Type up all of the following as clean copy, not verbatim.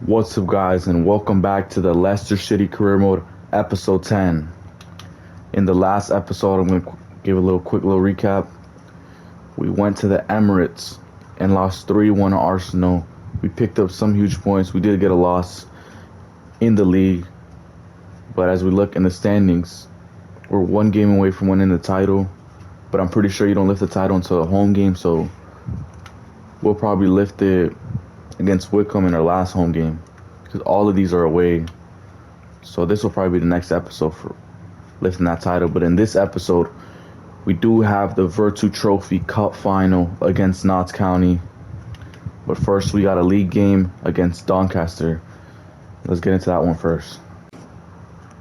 What's up, guys, and welcome back to the Leicester City Career Mode episode 10. In the last episode, I'm going to give a quick recap. We went to the Emirates and lost 3-1 to Arsenal. We picked up some huge points. We did get a loss in the league, but as we look in the standings, we're one game away from winning the title. But I'm pretty sure you don't lift the title until a home game, so we'll probably lift it against Wickham in our last home game, because all of these are away. So this will probably be the next episode for lifting that title. But in this episode, we do have the Vertu Trophy Cup final against Notts County. But first, we got a league game against Doncaster. Let's get into that one first.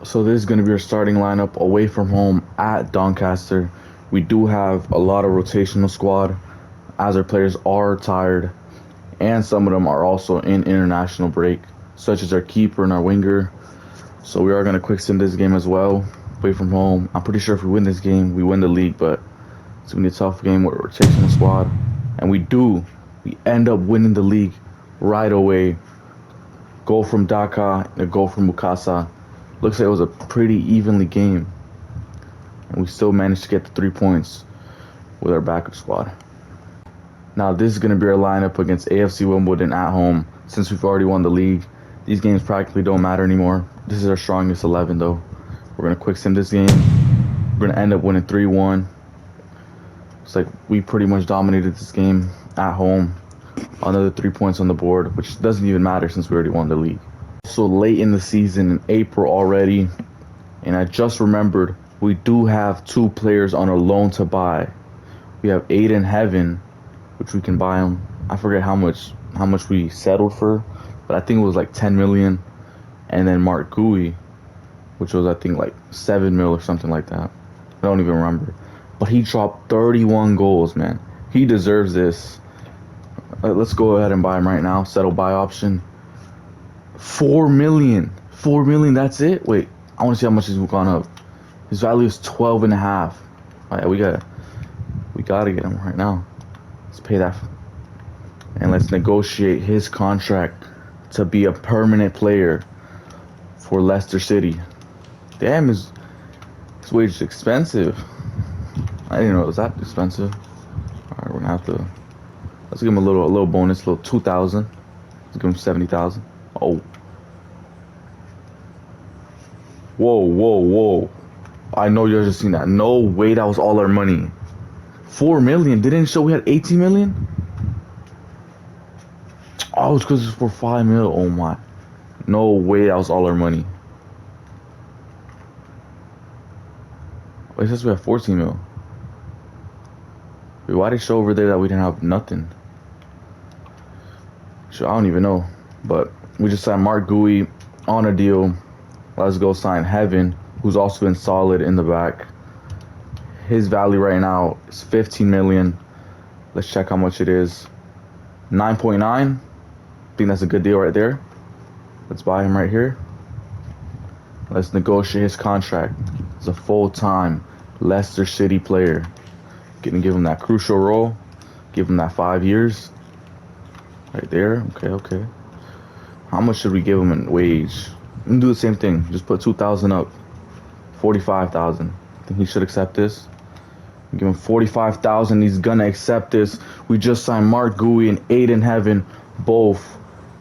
So this is going to be our starting lineup away from home at Doncaster. We do have a lot of rotational squad, as our players are tired, and some of them are also in international break, such as our keeper and our winger. So we are going to quick sim this game as well, away from home. I'm pretty sure if we win this game, we win the league, but it's going to be a tough game with a rotational squad. And we end up winning the league right away. Goal from Daka and a goal from Mukasa. Looks like it was a pretty evenly game, and we still managed to get the 3 points with our backup squad. Now this is going to be our lineup against AFC Wimbledon at home. Since we've already won the league, these games practically don't matter anymore. This is our strongest 11 though. We're going to quick sim this game. We're going to end up winning 3-1. It's like we pretty much dominated this game at home. Another 3 points on the board, which doesn't even matter since we already won the league. So late in the season, in April already, and I just remembered we do have 2 players on a loan to buy. We have Aiden Heaven, which we can buy him. I forget how much we settled for, but I think it was like 10 million. And then Mark Gui, which was I think like 7 mil or something like that. I don't even remember. But he dropped 31 goals, man. He deserves this. Let's go ahead and buy him right now. Settle buy option. 4 million. 4 million, that's it? Wait, I want to see how much he's gone up. His value is 12 and a half. All right, we gotta get him right now. Let's pay that, and let's negotiate his contract to be a permanent player for Leicester City. Damn, his wage is expensive. I didn't know it was that expensive. All right, we're gonna have to, let's give him a little bonus, a little 2,000. Let's give him 70,000. Oh, whoa! I know you guys just seen that. No way, that was all our money. 4 million. Didn't show we had 18 million. Oh, it's because it's for 5 mil. Oh my. No way, that was all our money. Wait, it says we have 14 mil. Wait, why did it show over there that we didn't have nothing? Sure, I don't even know. But we just signed Mark Gui on a deal. Let's go sign Heaven, who's also been solid in the back. His value right now is 15 million. Let's check how much it is. 9.9. I think that's a good deal right there. Let's buy him right here. Let's negotiate his contract. He's a full-time Leicester City player. Gonna give him that crucial role. Give him that 5 years. Right there. Okay. How much should we give him in wage? We can do the same thing. Just put 2,000 up. 45,000. I think he should accept this. Give him 45,000. He's gonna accept this. We just signed Mark Gui and Aiden Heaven, both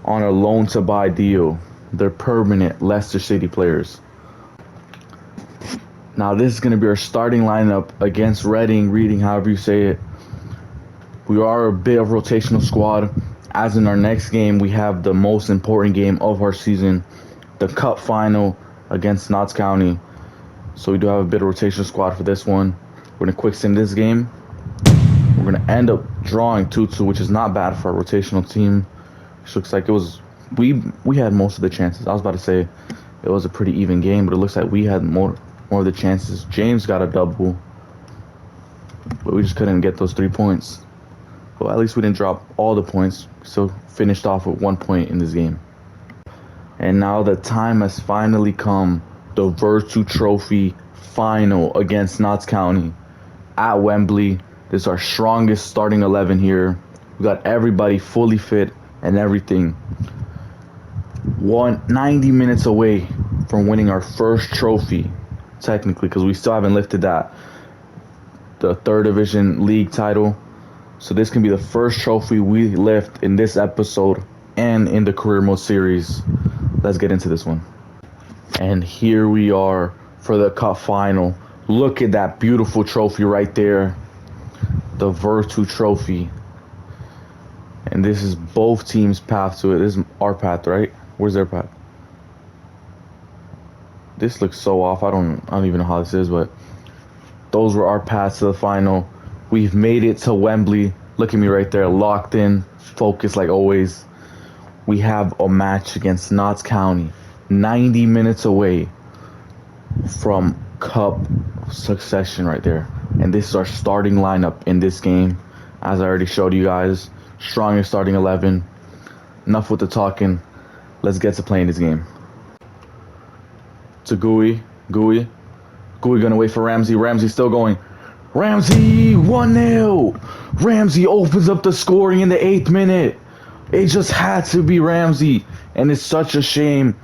on a loan to buy deal. They're permanent Leicester City players. Now this is gonna be our starting lineup against Reading, however you say it. We are a bit of rotational squad, as in our next game we have the most important game of our season, the cup final against Notts County. So we do have a bit of rotational squad for this one. We're going to quick sim this game. We're going to end up drawing 2-2, which is not bad for a rotational team. Which looks like it was, we had most of the chances. I was about to say it was a pretty even game, but it looks like we had more of the chances. James got a double, but we just couldn't get those 3 points. Well, at least we didn't drop all the points. So finished off with 1 point in this game. And now the time has finally come. The Vertu Trophy final against Notts County at Wembley. This is our strongest starting 11 here. We got everybody fully fit and everything. 90 minutes away from winning our first trophy, technically, because we still haven't lifted the third division league title. So this can be the first trophy we lift in this episode and in the career mode series. Let's get into this one. And here we are for the cup final. Look at that beautiful trophy right there. The Vertu Trophy. And this is both teams' path to it. This is our path, right? Where's their path? This looks so off. I don't even know how this is, but those were our paths to the final. We've made it to Wembley. Look at me right there, locked in, focused like always. We have a match against Notts County, 90 minutes away from cup succession right there. And this is our starting lineup in this game. As I already showed you guys, strongest starting 11. Enough with the talking. Let's get to playing this game. To Gooey gonna wait for Ramsey. Ramsey still going. Ramsey, 1-0. Ramsey opens up the scoring in the 8th minute. It just had to be Ramsey. And it's such a shame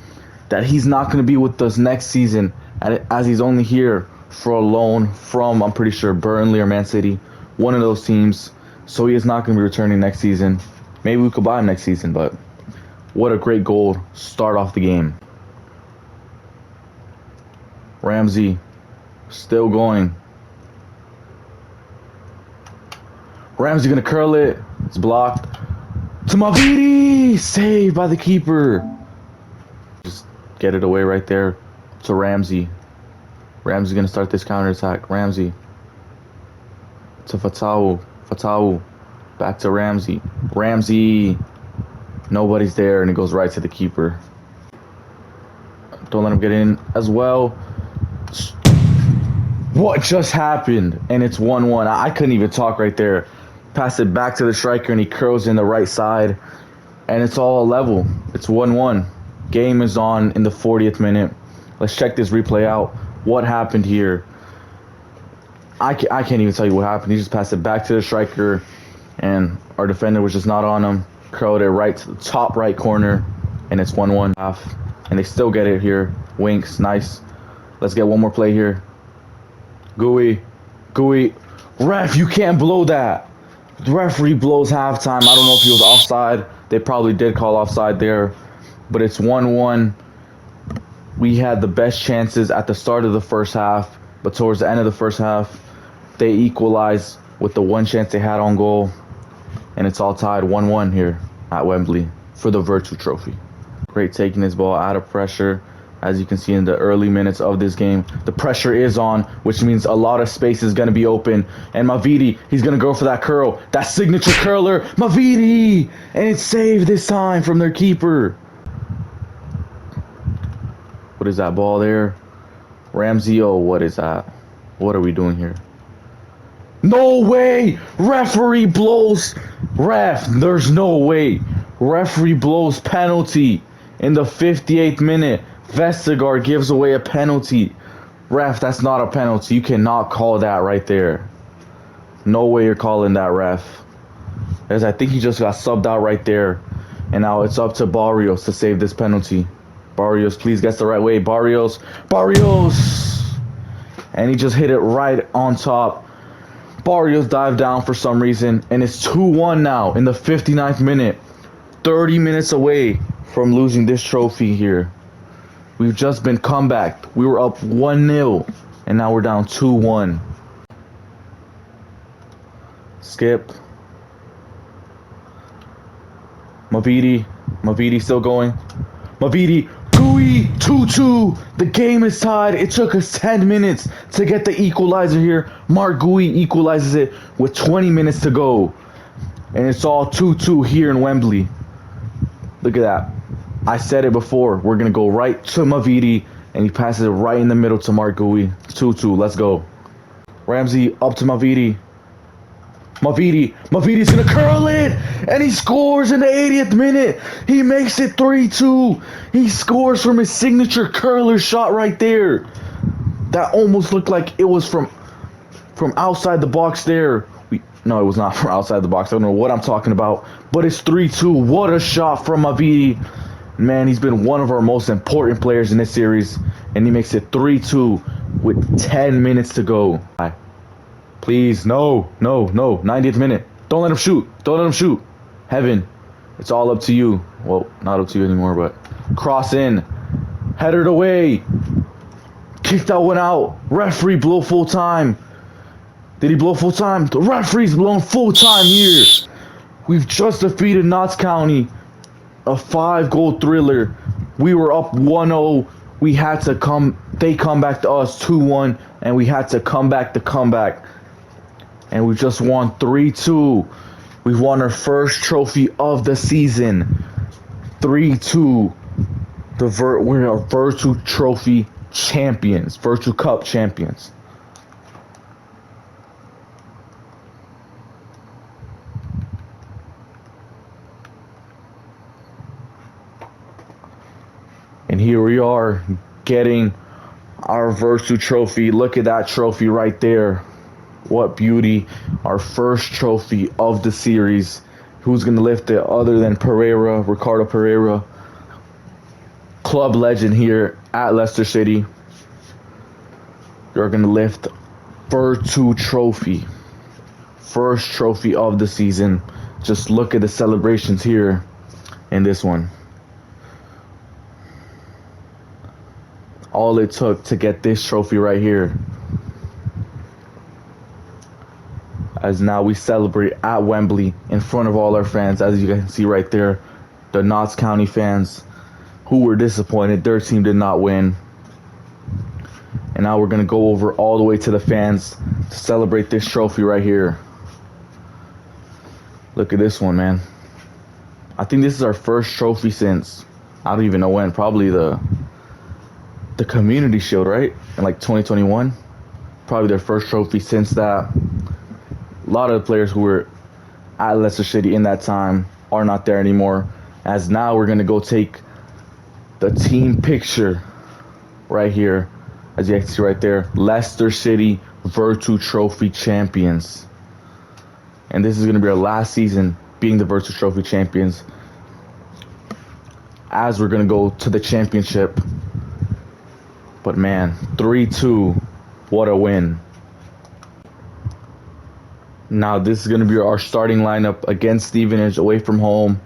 that he's not going to be with us next season, as he's only here for a loan from, I'm pretty sure, Burnley or Man City. One of those teams. So he is not going to be returning next season. Maybe we could buy him next season, but what a great goal. Start off the game. Ramsey still going. Ramsey gonna curl it. It's blocked. To Mavidi! Saved by the keeper. Just get it away right there to Ramsey. Ramsey gonna start this counter attack. Ramsey. To Fatau. Back to Ramsey. Ramsey. Nobody's there, and it goes right to the keeper. Don't let him get in as well. What just happened? And it's 1-1. I couldn't even talk right there. Pass it back to the striker, and he curls in the right side. And it's all level. It's 1-1. Game is on in the 40th minute. Let's check this replay out. What happened here? I can't even tell you what happened. He just passed it back to the striker, and our defender was just not on him. Curled it right to the top right corner, and it's 1-1 half. And they still get it here. Winks, nice. Let's get one more play here. Gooey. Ref, you can't blow that. The referee blows halftime. I don't know if he was offside. They probably did call offside there. But it's 1-1. We had the best chances at the start of the first half. But towards the end of the first half, they equalized with the one chance they had on goal. And it's all tied 1-1 here at Wembley for the Vertu Trophy. Great taking this ball out of pressure. As you can see in the early minutes of this game, the pressure is on, which means a lot of space is going to be open. And Mavidi, he's going to go for that curl. That signature curler. Mavidi! And it's saved this time from their keeper. What is that ball there? Ramsey, oh, what is that? What are we doing here? No way! Referee blows. There's no way. Referee blows penalty in the 58th minute. Vestergaard gives away a penalty. Ref, that's not a penalty. You cannot call that right there. No way you're calling that, ref. As I think he just got subbed out right there. And now it's up to Barrios to save this penalty. Barrios, please get the right way. Barrios! And he just hit it right on top. Barrios dived down for some reason. And it's 2-1 now in the 59th minute. 30 minutes away from losing this trophy here. We've just been comeback. We were up 1-0, and now we're down 2-1. Skip. Mavidi still going. Mavidi, Gooey, 2-2. The game is tied. It took us 10 minutes to get the equalizer here. Mark Gooey equalizes it with 20 minutes to go. And it's all 2-2 here in Wembley. Look at that. I said it before. We're going to go right to Mavidi, and he passes it right in the middle to Mark Gooey. 2-2. Let's go. Ramsey up to Mavidi. Mavidi's going to curl it, and he scores in the 80th minute. He makes it 3-2. He scores from his signature curler shot right there. That almost looked like it was from outside the box there. No, it was not from outside the box. I don't know what I'm talking about. But it's 3-2. What a shot from Mavidi. Man, he's been one of our most important players in this series, and he makes it 3-2 with 10 minutes to go. Please, no, no, no. 90th minute. Don't let him shoot. Don't let him shoot. Heaven, it's all up to you. Well, not up to you anymore, but cross in. Headed away. Kicked that one out. Referee blow full time. Did he blow full time? The referee's blown full time here. We've just defeated Notts County. A 5-goal thriller. We were up 1-0. We had to they come back to us 2-1, and we had to come back the comeback. And we just won 3-2. We've won our first trophy of the season. 3-2. We're our Vertu Trophy champions. Vertu Cup champions. And here we are getting our Vertu Trophy. Look at that trophy right there. What beauty. Our first trophy of the series. Who's going to lift it other than Ricardo Pereira. Club legend here at Leicester City. You're going to lift Vertu Trophy. First trophy of the season. Just look at the celebrations here in this one. All it took to get this trophy right here. As now we celebrate at Wembley in front of all our fans. As you can see right there, the Notts County fans who were disappointed. Their team did not win. And now we're going to go over all the way to the fans to celebrate this trophy right here. Look at this one, man. I think this is our first trophy since, I don't even know when, probably the Community Shield, right? In like 2021. Probably their first trophy since that. A lot of the players who were at Leicester City in that time are not there anymore. As now we're going to go take the team picture right here. As you can see right there. Leicester City Vertu Trophy champions. And this is going to be our last season being the Vertu Trophy champions. As we're going to go to the championship. But man, 3-2, what a win. Now this is going to be our starting lineup against Stevenage away from home.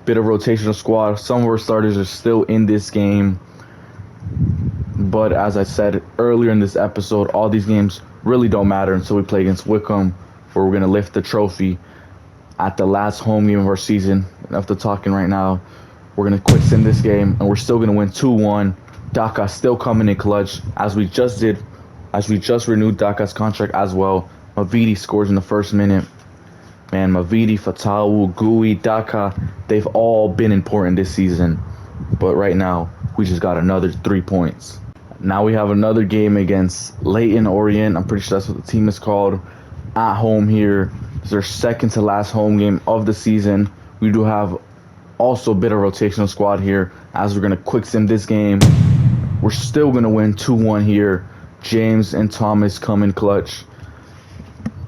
Bit of rotational squad. Some of our starters are still in this game. But as I said earlier in this episode, all these games really don't matter until we play against Wickham, where we're going to lift the trophy at the last home game of our season. Enough to talking right now. We're going to quick sim this game, and we're still going to win 2-1. Daka still coming in clutch, as we just renewed Daka's contract as well. Mavidi scores in the first minute. Man, Mavidi, Fatawu, Gui, Daka, they've all been important this season. But right now, we just got another 3 points. Now we have another game against Leyton Orient. I'm pretty sure that's what the team is called. At home here. It's their second to last home game of the season. We do have also a bit of rotational squad here, as we're going to quick sim this game. We're still going to win 2-1 here. James and Thomas come in clutch.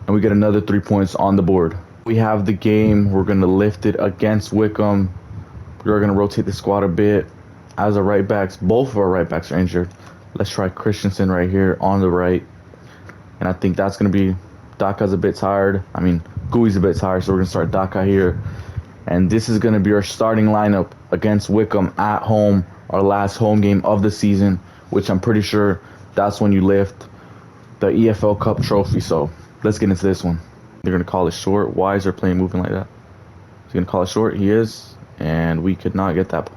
And we get another 3 points on the board. We have the game. We're going to lift it against Wickham. We're going to rotate the squad a bit. As our right backs, both of our right backs are injured. Let's try Christensen right here on the right. And I think that's going to be... Daka's a bit tired. I mean, Gui's a bit tired, so we're going to start Daka here. And this is going to be our starting lineup against Wickham at home. Our last home game of the season, which I'm pretty sure that's when you lift the EFL Cup trophy. So let's get into this one. They're going to call it short. Why is their play moving like that? He's going to call it short. He is. And we could not get that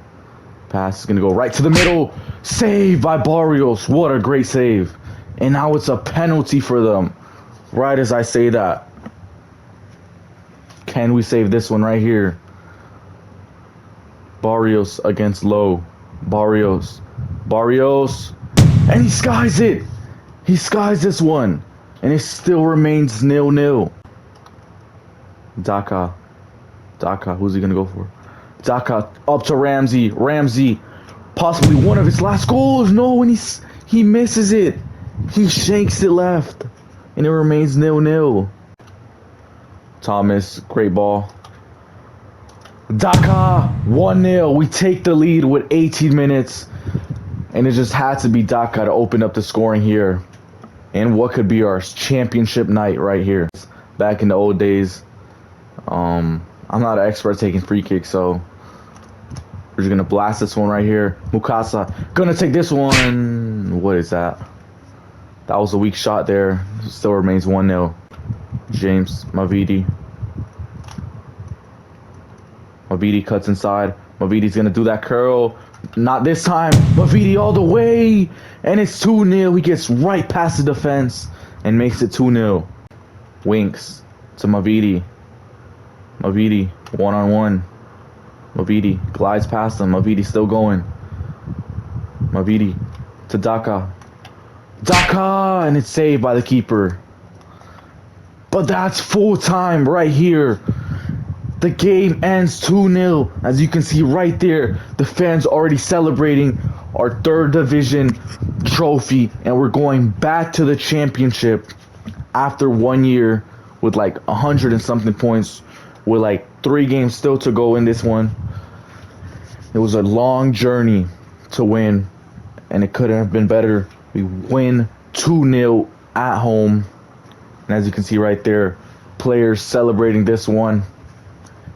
pass. Is going to go right to the middle. Save by Barrios. What a great save. And now it's a penalty for them. Right as I say that. Can we save this one right here? Barrios against Lowe. Barrios, and he skies it. He skies this one, and it still remains 0-0. Daka, who's he gonna go for? Daka up to Ramsey. Ramsey, possibly one of his last goals. No, and he misses it. He shanks it left, and it remains 0-0. Thomas, great ball. Daka, 1-0. We take the lead with 18 minutes. And it just had to be Daka to open up the scoring here. And what could be our championship night right here. Back in the old days. I'm not an expert taking free kicks, so we're just going to blast this one right here. Mukasa, going to take this one. What is that? That was a weak shot there. Still remains 1-0. James Mavidi. Mavidi cuts inside. Mavidi's going to do that curl. Not this time. Mavidi all the way. And it's 2-0. He gets right past the defense and makes it 2-0. Winks to Mavidi. Mavidi, one-on-one. Mavidi glides past him. Mavidi still going. Mavidi to Daka. Daka! And it's saved by the keeper. But that's full time right here. The game ends 2-0. As you can see right there, the fans already celebrating our third division trophy. And we're going back to the championship after 1 year with like 100 and something points. With like 3 games still to go in this one. It was a long journey to win. And it couldn't have been better. We win 2-0 at home. And as you can see right there, players celebrating this one.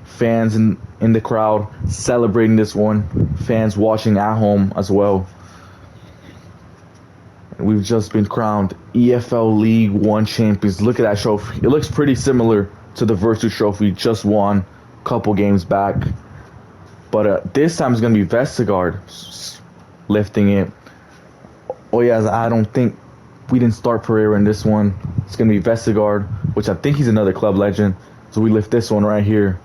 Fans in the crowd celebrating this one. Fans watching at home as well. And we've just been crowned EFL League 1 champions. Look at that trophy. It looks pretty similar to the Vertu Trophy just won a couple games back. But this time it's going to be Vestergaard lifting it. Oh yeah, I don't think we didn't start Pereira in this one. It's going to be Vestergaard, which I think he's another club legend. So we lift this one right here.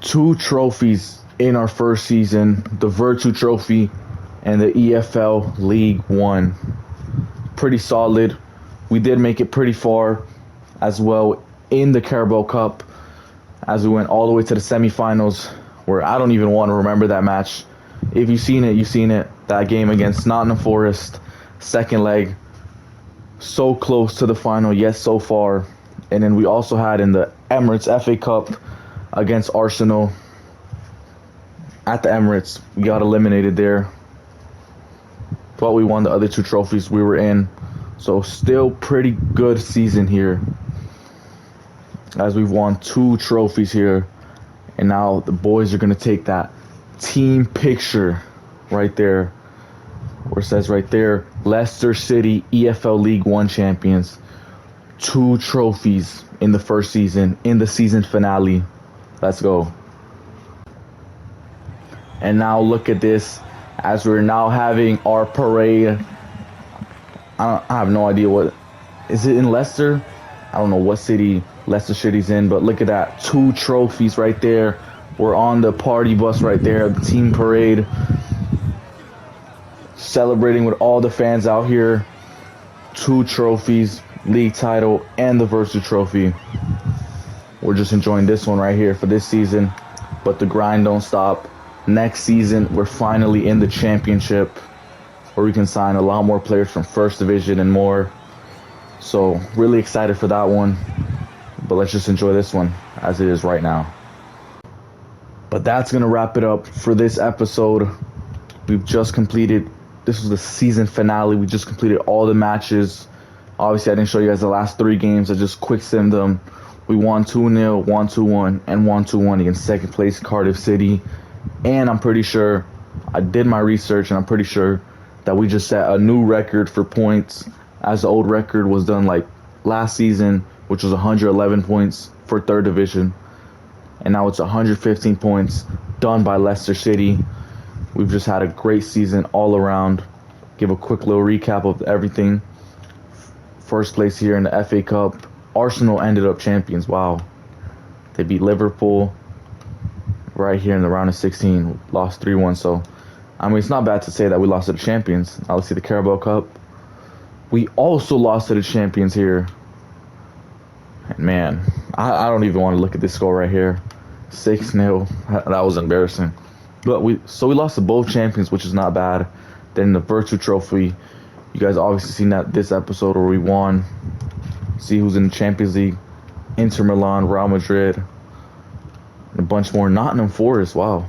2 trophies in our first season. The Vertu Trophy and the EFL League 1. Pretty solid. We did make it pretty far as well in the Carabao Cup, as we went all the way to the semifinals, where I don't even want to remember that match. If you've seen it, you've seen it. That game against Nottingham Forest, second leg, so close to the final, yet so far. And then we also had in the Emirates FA Cup against Arsenal at the Emirates. We got eliminated there, but we won the other 2 trophies we were in. So still pretty good season here, as we've won 2 trophies here. And now the boys are going to take that team picture right there, where it says right there, Leicester City EFL League 1 champions. 2 trophies in the first season, in the season finale. Let's go. And now look at this, as we're now having our parade. I have no idea what, is it in Leicester? I don't know what city Leicester City's in, but look at that. 2 trophies right there. We're on the party bus right there, the team parade. Celebrating with all the fans out here. 2 trophies, league title and the Vertu Trophy. We're just enjoying this one right here for this season, but the grind don't stop. Next season, we're finally in the championship, where we can sign a lot more players from first division and more. So really excited for that one, but let's just enjoy this one as it is right now. But that's going to wrap it up for this episode. We've just completed, this was the season finale. We just completed all the matches. Obviously, I didn't show you guys the last 3 games. I just quick simmed them. We won 2-0, 1-2-1, and 1-2-1 against second place Cardiff City. And I'm pretty sure, I did my research, and I'm pretty sure that we just set a new record for points, as the old record was done like last season, which was 111 points for third division. And now it's 115 points done by Leicester City. We've just had a great season all around. Give a quick little recap of everything. First place here in the FA Cup. Arsenal ended up champions. Wow. They beat Liverpool right here in the round of 16. Lost 3-1. So, I mean, it's not bad to say that we lost to the champions. Now let's see the Carabao Cup. We also lost to the champions here. And man, I don't even want to look at this score right here. 6-0. That was embarrassing. But we lost to both champions, which is not bad. Then the Vertu Trophy. You guys obviously seen that this episode where we won. See who's in the Champions League. Inter Milan, Real Madrid. And a bunch more Nottingham Forest. Wow.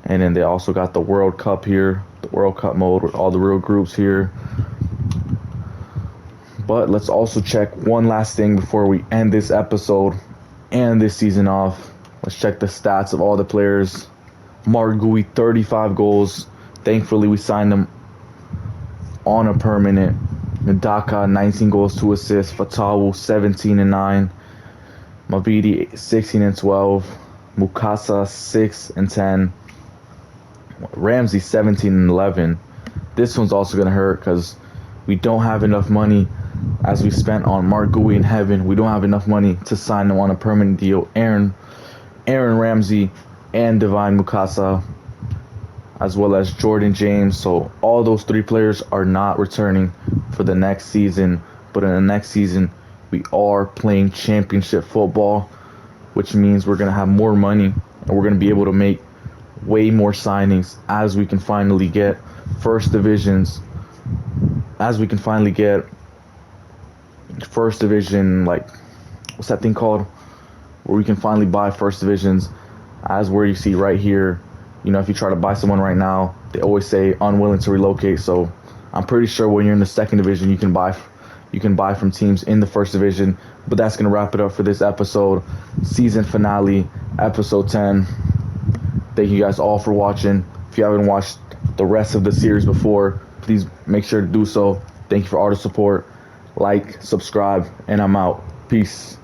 And then they also got the World Cup here, the World Cup mode with all the real groups here. But let's also check one last thing before we end this episode and this season off. Let's check the stats of all the players. Mark Gui, 35 goals. Thankfully, we signed him on a permanent. Ndaka, 19 goals, 2 assists. Fatawu, 17 and 9. Mavidi, 16 and 12. Mukasa, 6 and 10. Ramsey, 17 and 11. This one's also going to hurt because we don't have enough money as we spent on Mark Gui in heaven. We don't have enough money to sign him on a permanent deal. Aaron Ramsey and Divine Mukasa, as well as Jordan James. So all those 3 players are not returning for the next season. But in the next season, we are playing championship football, which means we're going to have more money and we're going to be able to make way more signings as we can finally get first division, like, what's that thing called? Where we can finally buy first divisions, as where you see right here. You know, if you try to buy someone right now, they always say unwilling to relocate. So I'm pretty sure when you're in the second division, you can buy from teams in the first division. But that's going to wrap it up for this episode, season finale, episode 10. Thank you guys all for watching. If you haven't watched the rest of the series before, please make sure to do so. Thank you for all the support. Like, subscribe, and I'm out. Peace.